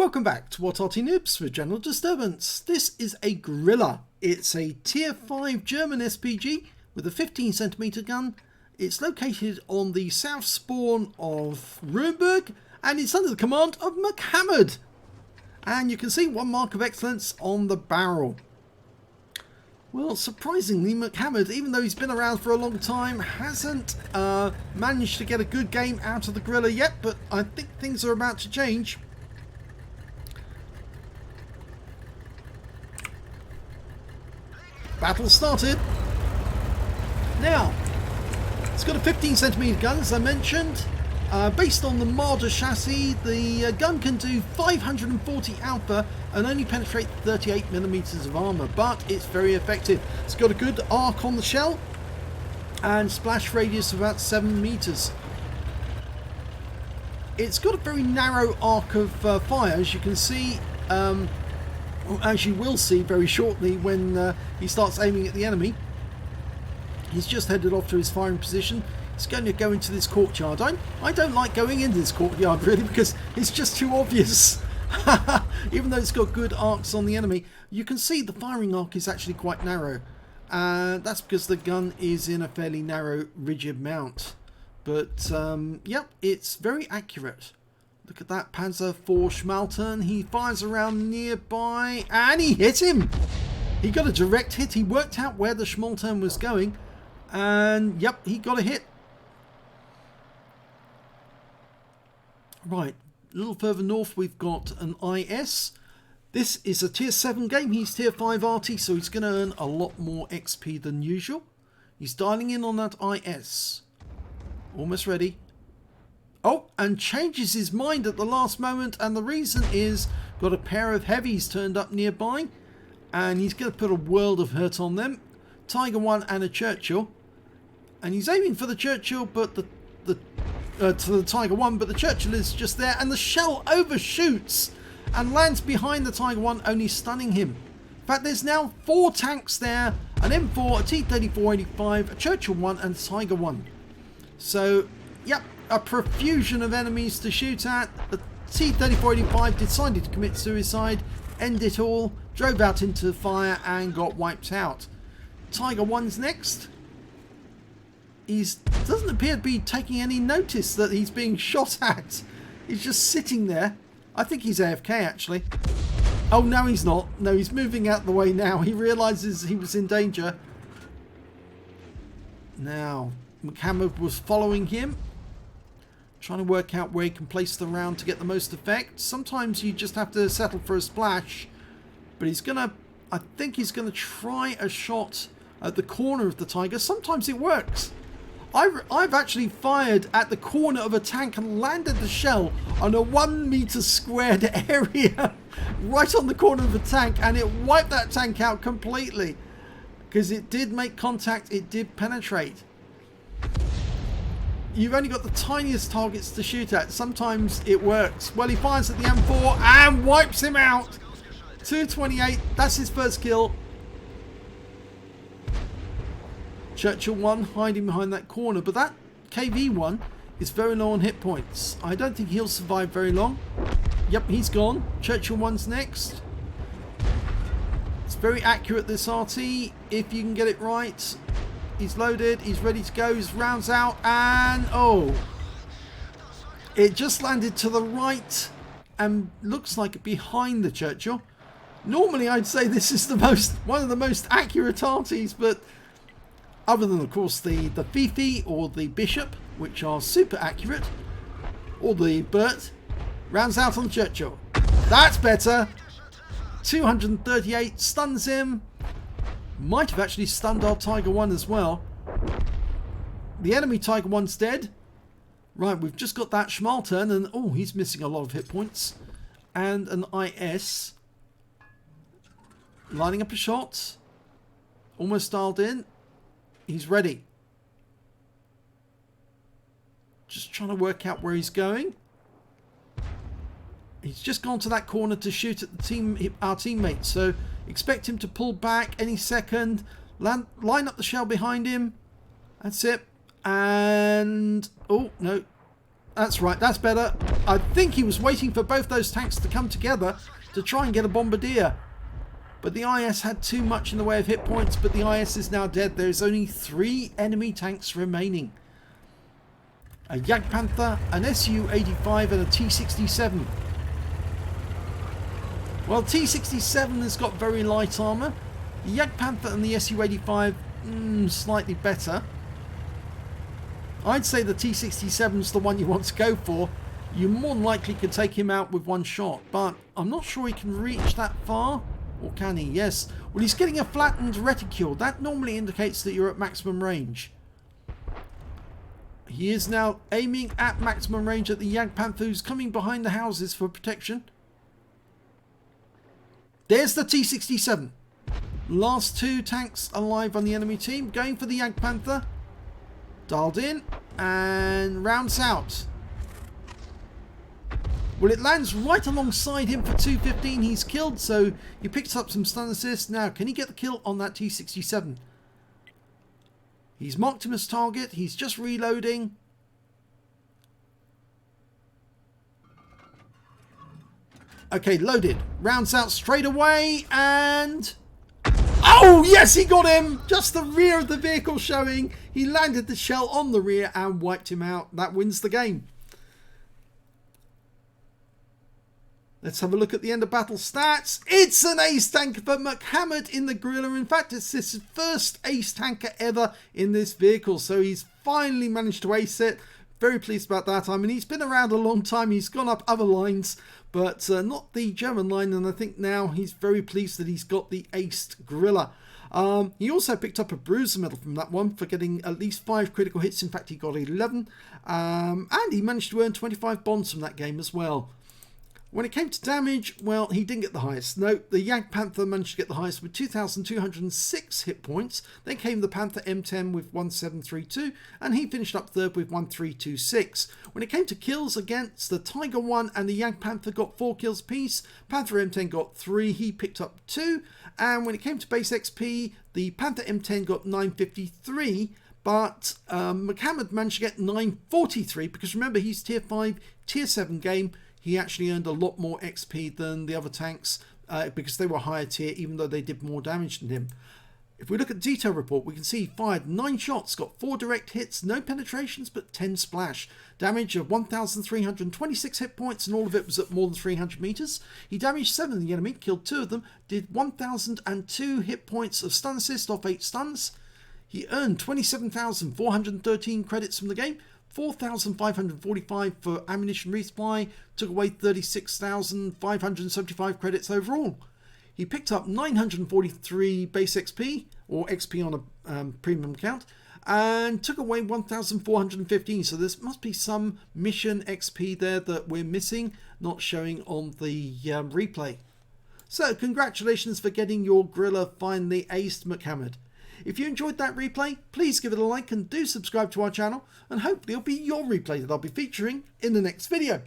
Welcome back to What Arty Noobs for General Disturbance. This is a Grille. It's a tier 5 German SPG with a 15cm gun. It's located on the south spawn of Ruinberg and it's under the command of MCHammereD. And you can see one mark of excellence on the barrel. Well, surprisingly, MCHammereD, even though he's been around for a long time, hasn't managed to get a good game out of the Grille yet, but I think things are about to change. Battle started. Now, it's got a 15cm gun, as I mentioned. Based on the Marder chassis, the gun can do 540 alpha and only penetrate 38mm of armour, but it's very effective. It's got a good arc on the shell and splash radius of about 7 meters. It's got a very narrow arc of fire, as you can see, as you will see very shortly when he starts aiming at the enemy. He's just headed off to his firing position. He's going to go into this courtyard. I don't like going into this courtyard really because it's just too obvious. Even though it's got good arcs on the enemy, you can see the firing arc is actually quite narrow. That's because the gun is in a fairly narrow rigid mount. But yep, it's very accurate. Look at that Panzer IV Schmaltern. He fires around nearby and he hit him. He got a direct hit. He worked out where the Schmaltern was going. And yep, he got a hit. Right, a little further north we've got an IS. This is a tier 7 game. He's tier 5 Arty, so he's going to earn a lot more XP than usual. He's dialing in on that IS. Almost ready. Oh, and changes his mind at the last moment, and the reason is got a pair of heavies turned up nearby, and he's going to put a world of hurt on them. Tiger 1 and a Churchill, and he's aiming for the Churchill, but to the Tiger 1, but the Churchill is just there, and the shell overshoots and lands behind the Tiger 1, only stunning him. In fact, there's now 4 tanks there, an M4, a T-34-85, a Churchill 1 and a Tiger 1. So, yep, a profusion of enemies to shoot at. The T-34-85 decided to commit suicide, end it all, drove out into fire and got wiped out. Tiger 1's next. He doesn't appear to be taking any notice that he's being shot at. He's just sitting there. I think he's AFK actually. Oh, no, he's not. No, he's moving out the way now. He realises he was in danger. Now, MCHammereD was following him, trying to work out where he can place the round to get the most effect. Sometimes you just have to settle for a splash. But he's going to, I think he's going to try a shot at the corner of the Tiger. Sometimes it works. I've actually fired at the corner of a tank and landed the shell on a 1 meter squared area right on the corner of a tank, and it wiped that tank out completely because it did make contact, it did penetrate. You've only got the tiniest targets to shoot at. Sometimes it works. Well, he fires at the M4 and wipes him out. 228, that's his first kill. Churchill 1 hiding behind that corner, but that KV 1 is very low on hit points. I don't think he'll survive very long. Yep, he's gone. Churchill 1's next. It's very accurate, this RT, if you can get it right. He's loaded, he's ready to go, his round's out, and oh, it just landed to the right and looks like behind the Churchill. Normally I'd say this is one of the most accurate arties, but other than of course the Fifi or the Bishop, which are super accurate, or the Burt, rounds out on the Churchill. That's better. 238 stuns him. Might have actually stunned our Tiger 1 as well. The enemy Tiger 1's dead. Right, we've just got that Schmaltern, and oh, he's missing a lot of hit points. And an IS. Lining up a shot. Almost dialed in. He's ready. Just trying to work out where he's going. He's just gone to that corner to shoot at our teammates. So expect him to pull back any second. Line up the shell behind him. That's it. And oh no, That's right, that's better. I think he was waiting for both those tanks to come together to try and get a bombardier. But the IS had too much in the way of hit points, but the IS is now dead. There's only 3 enemy tanks remaining. A Jagdpanther, an Su-85 and a T-67. Well, T-67 has got very light armour. The Jagdpanther and the Su-85, slightly better. I'd say the T-67 is the one you want to go for. You more than likely could take him out with one shot, but I'm not sure he can reach that far. Or can he? Yes. Well, he's getting a flattened reticule. That normally indicates that you're at maximum range. He is now aiming at maximum range at the Jagdpanther, who's coming behind the houses for protection. There's the T-67. Last 2 tanks alive on the enemy team. Going for the Jagdpanther. Dialed in and rounds out. Well, it lands right alongside him for 215. He's killed, so he picks up some stun assist. Now, can he get the kill on that T-67? He's marked him as target. He's just reloading. Okay, loaded. Rounds out straight away and... oh, yes, he got him! Just the rear of the vehicle showing. He landed the shell on the rear and wiped him out. That wins the game. Let's have a look at the end of battle stats. It's an ace tanker for MCHammereD in the Grille. In fact, it's his first ace tanker ever in this vehicle. So he's finally managed to ace it. Very pleased about that. I mean, he's been around a long time. He's gone up other lines, but not the German line. And I think now he's very pleased that he's got the aced Grille. He also picked up a bruiser medal from that one for getting at least 5 critical hits. In fact, he got 11. And he managed to earn 25 bonds from that game as well. When it came to damage, well, he didn't get the highest. No, the Jagdpanther managed to get the highest with 2,206 hit points. Then came the Panther M10 with 1,732, and he finished up third with 1,326. When it came to kills against the Tiger 1 and the Jagdpanther got 4 kills apiece, Panther M10 got 3, he picked up 2. And when it came to base XP, the Panther M10 got 953. But MCHammereD managed to get 943 because remember, he's tier 5, tier 7 game. He actually earned a lot more XP than the other tanks because they were higher tier, even though they did more damage than him. If we look at the detail report, we can see he fired 9 shots, got 4 direct hits, no penetrations, but 10 splash. Damage of 1,326 hit points, and all of it was at more than 300 meters. He damaged 7 of the enemy, killed 2 of them, did 1,002 hit points of stun assist off 8 stuns. He earned 27,413 credits from the game. 4,545 for ammunition resupply, took away 36,575 credits overall. He picked up 943 base XP, or XP on a premium account, and took away 1,415. So there must be some mission XP there that we're missing, not showing on the replay. So congratulations for getting your Grille finally aced, MCHammereD. If you enjoyed that replay, please give it a like and do subscribe to our channel, and hopefully it'll be your replay that I'll be featuring in the next video.